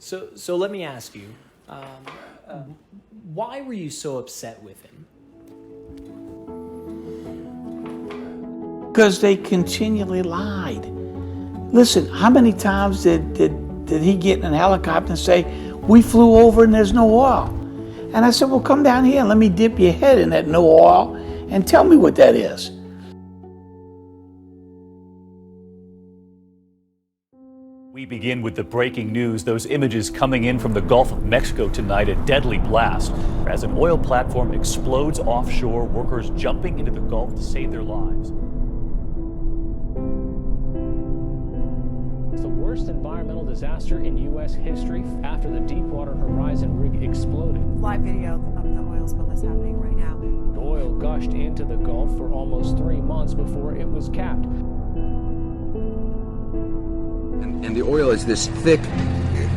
So let me ask you, why were you so upset with him? Because they continually lied. Listen, how many times did he get in a helicopter and say, we flew over and there's no oil? And I said, well, come down here and let me dip your head in that no oil and tell me what that is. We begin with the breaking news. Those images coming in from the Gulf of Mexico tonight, a deadly blast. As an oil platform explodes offshore, workers jumping into the Gulf to save their lives. It's the worst environmental disaster in U.S. history after the Deepwater Horizon rig exploded. Live video of the oil spill that's happening right now. The oil gushed into the Gulf for almost 3 months before it was capped. And the oil is this thick,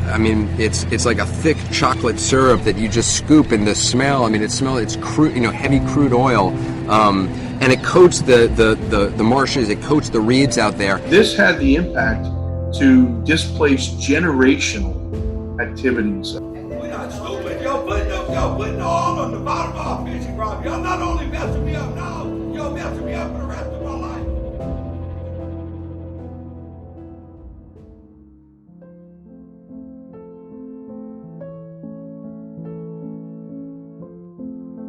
I mean, it's like a thick chocolate syrup that you just scoop, and the smell, I mean, it's crude, heavy crude oil, and it coats the marshes, it coats the reeds out there. This had the impact to displace generational activities. We're not stupid. You're putting oil on the bottom of our fishing rod. You're not only messing me up now, you're messing me up for the rest of my life.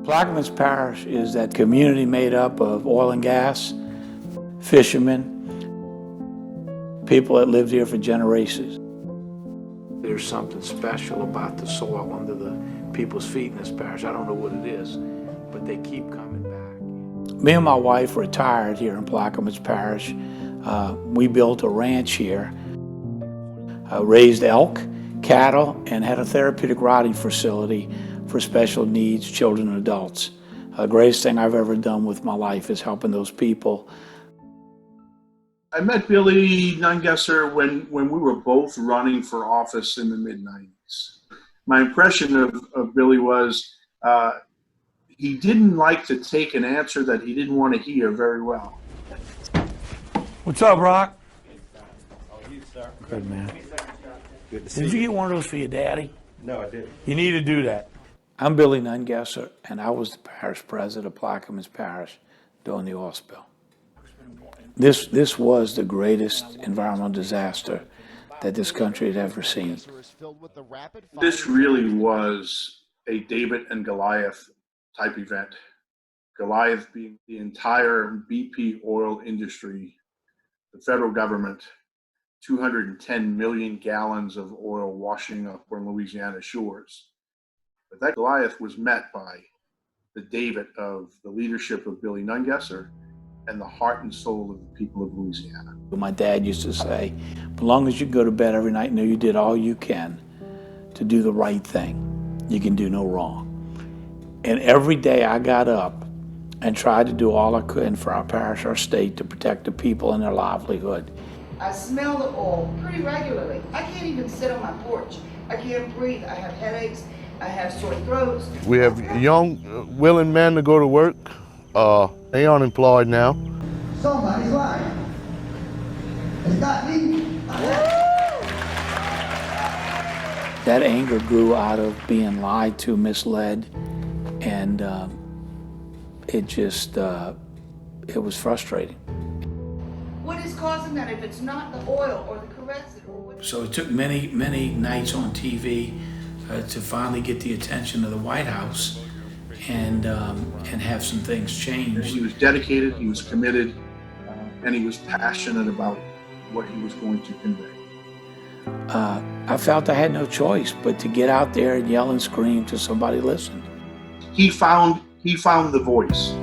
Plaquemines Parish is that community made up of oil and gas, fishermen, people that lived here for generations. There's something special about the soil under the people's feet in this parish. I don't know what it is, but they keep coming back. Me and my wife retired here in Plaquemines Parish. We built a ranch here, raised elk, cattle, and had a therapeutic riding facility for special needs children and adults. The greatest thing I've ever done with my life is helping those people. I met Billy Nungesser when we were both running for office in the mid-90s. My impression of Billy was he didn't like to take an answer that he didn't want to hear very well. What's up, Rock? Good, man. Good to see you. Did you get one of those for your daddy? No, I didn't. You need to do that. I'm Billy Nungesser, and I was the parish president of Plaquemines Parish during the oil spill. This was the greatest environmental disaster that this country had ever seen. This really was a David and Goliath type event. Goliath being the entire BP oil industry, the federal government, 210 million gallons of oil washing up on Louisiana shores. But that Goliath was met by the David of the leadership of Billy Nungesser and the heart and soul of the people of Louisiana. My dad used to say, as long as you go to bed every night and know you did all you can to do the right thing, you can do no wrong. And every day I got up and tried to do all I could for our parish, our state, to protect the people and their livelihood. I smell the oil pretty regularly. I can't even sit on my porch. I can't breathe. I have headaches. I have sore throats. We have young, willing men to go to work. They unemployed now. Somebody's lying. It's not me. That anger grew out of being lied to, misled, and it was frustrating. What is causing that if it's not the oil or the caress? So it took many, many nights on TV to finally get the attention of the White House and have some things change. He was dedicated, he was committed, and he was passionate about what he was going to convey. I felt I had no choice but to get out there and yell and scream till somebody listened. He found the voice.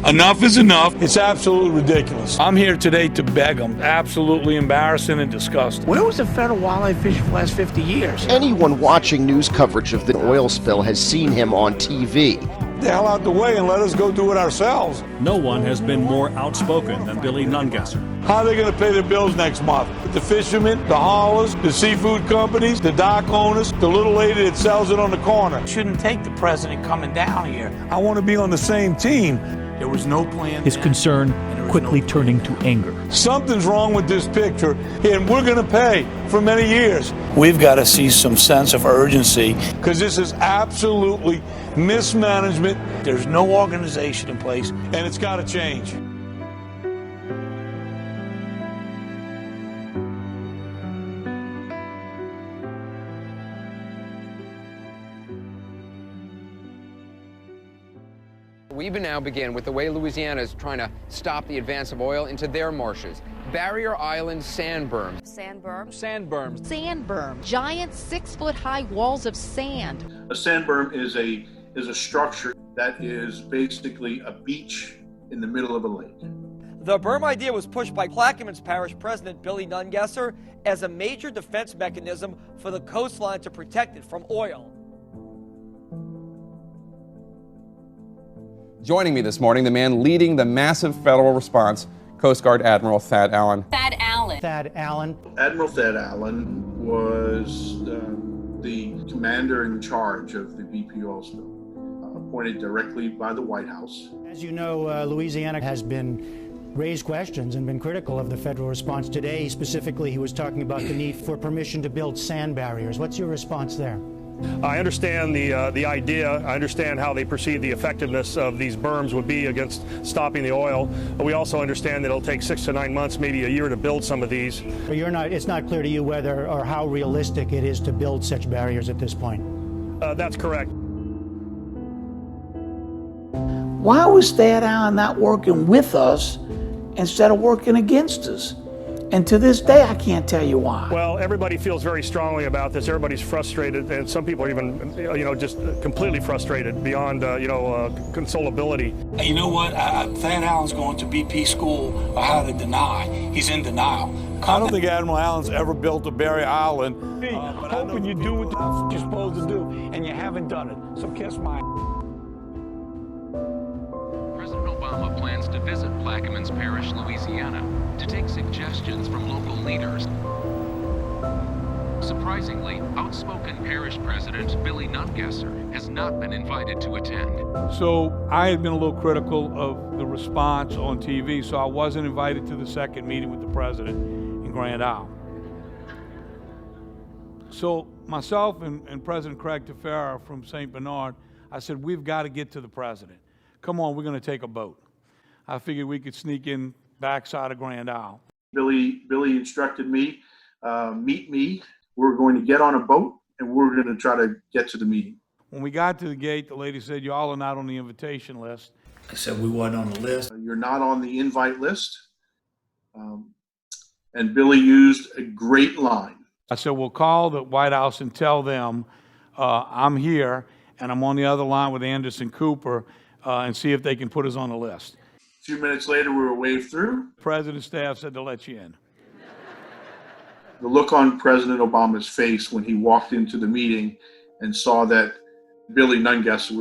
Enough is enough. It's absolutely ridiculous. I'm here today to beg them. Absolutely embarrassing and disgusting. Where was the federal wildlife fishing for the last 50 years? Anyone watching news coverage of the oil spill has seen him on TV. Get the hell out the way and let us go do it ourselves. No one has been more outspoken than Billy Nungesser. How are they going to pay their bills next month? The fishermen, the haulers, the seafood companies, the dock owners, the little lady that sells it on the corner. Shouldn't take the president coming down here. I want to be on the same team. There was no plan. His concern quickly turning to anger. Something's wrong with this picture, and we're going to pay for many years. We've got to see some sense of urgency. Because this is absolutely mismanagement, There's no organization in place. and it's got to change. We now begin with the way Louisiana is trying to stop the advance of oil into their marshes. Barrier Island sand berms. Sand berm. Sand berms. Sand berm, giant 6-foot-high walls of sand. A sand berm is a structure that is basically a beach in the middle of a lake. The berm idea was pushed by Plaquemines Parish President Billy Nungesser as a major defense mechanism for the coastline to protect it from oil. Joining me this morning, the man leading the massive federal response, Coast Guard Admiral Thad Allen. Thad Allen. Thad Allen. Admiral Thad Allen was the commander in charge of the BP oil spill, appointed directly by the White House. As you know, Louisiana has been raised questions and been critical of the federal response. Today, specifically, he was talking about the need for permission to build sand barriers. What's your response there? I understand the idea. I understand how they perceive the effectiveness of these berms would be against stopping the oil. But we also understand that it'll take 6 to 9 months, maybe a year, to build some of these. It's not clear to you whether or how realistic it is to build such barriers at this point. That's correct. Why was Thad Allen not working with us instead of working against us? And to this day, I can't tell you why. Well, everybody feels very strongly about this. Everybody's frustrated, and some people are even, just completely frustrated beyond, consolability. You know what? Thad Allen's going to BP school on how to deny. He's in denial. I don't think Admiral Allen's ever built a Barrier Island. Hoping you do what you're supposed to do, and you haven't done it. So kiss my... President Obama plans to visit Plaquemines Parish, Louisiana, to take suggestions from local leaders. Surprisingly, outspoken parish president Billy Nungesser has not been invited to attend. So I had been a little critical of the response on TV, so I wasn't invited to the second meeting with the president in Grand Isle. So myself and President Craig Tefera from St. Bernard, I said, we've got to get to the president. Come on, we're going to take a boat. I figured we could sneak in backside of Grand Isle. Billy instructed me, meet me. We're going to get on a boat and we're going to try to get to the meeting. When we got to the gate, the lady said, y'all are not on the invitation list. I said we weren't on the list. You're not on the invite list. And Billy used a great line. I said, well, call the White House and tell them I'm here and I'm on the other line with Anderson Cooper and see if they can put us on the list. A few minutes later, we were waved through. President's staff said to let you in. The look on President Obama's face when he walked into the meeting and saw that Billy Nungesser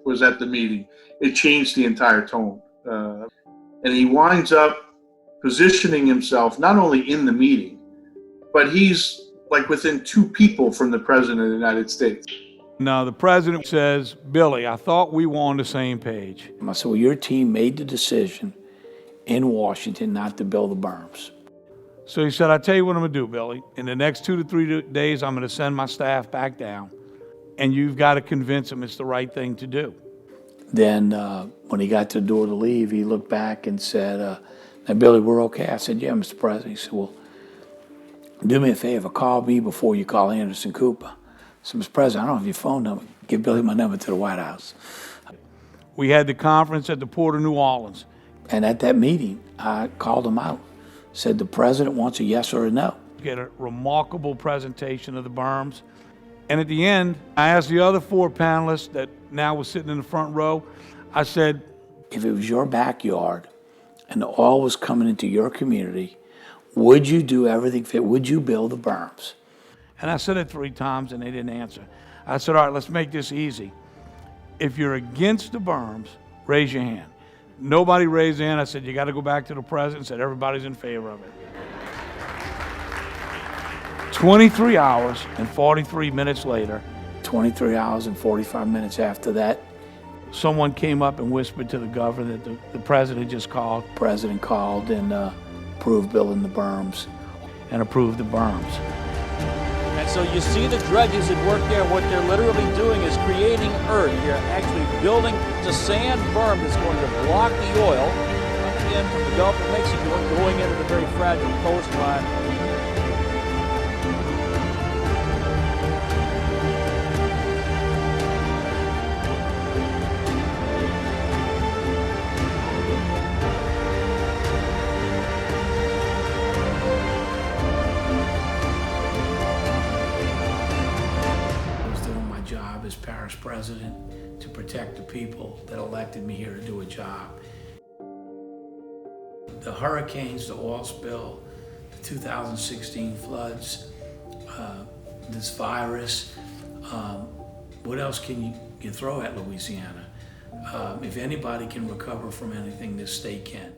was at the meeting, it changed the entire tone. And he winds up positioning himself not only in the meeting, but he's like within 2 people from the President of the United States. Now, the president says, Billy, I thought we were on the same page. I said, well, your team made the decision in Washington not to build the berms. So he said, I'll tell you what I'm going to do, Billy. In the next 2 to 3 days, I'm going to send my staff back down, and you've got to convince them it's the right thing to do. Then when he got to the door to leave, he looked back and said, now, Billy, we're okay. I said, yeah, Mr. President. He said, well, do me a favor, call me before you call Anderson Cooper. So, Mr. President, I don't have your phone number. Give Billy my number to the White House. We had the conference at the Port of New Orleans. And at that meeting, I called him out, said the president wants a yes or a no. Get a remarkable presentation of the berms. And at the end, I asked the other 4 panelists that now were sitting in the front row, I said, if it was your backyard and the oil was coming into your community, would you do everything fit? Would you build the berms? And I said it 3 times and they didn't answer. I said, all right, let's make this easy. If you're against the berms, raise your hand. Nobody raised their hand. I said, you got to go back to the president and said, everybody's in favor of it. 23 hours and 43 minutes later. 23 hours and 45 minutes after that someone came up and whispered to the governor that the president just called. The president called and approved building the berms and approved the berms. And so you see the dredges at work there. What they're literally doing is creating earth. You're actually building the sand berm that's going to block the oil coming in from the Gulf of Mexico and going into the very fragile coastline. As parish president to protect the people that elected me here to do a job. The hurricanes, the oil spill, the 2016 floods, this virus, what else can you throw at Louisiana? If anybody can recover from anything, this state can.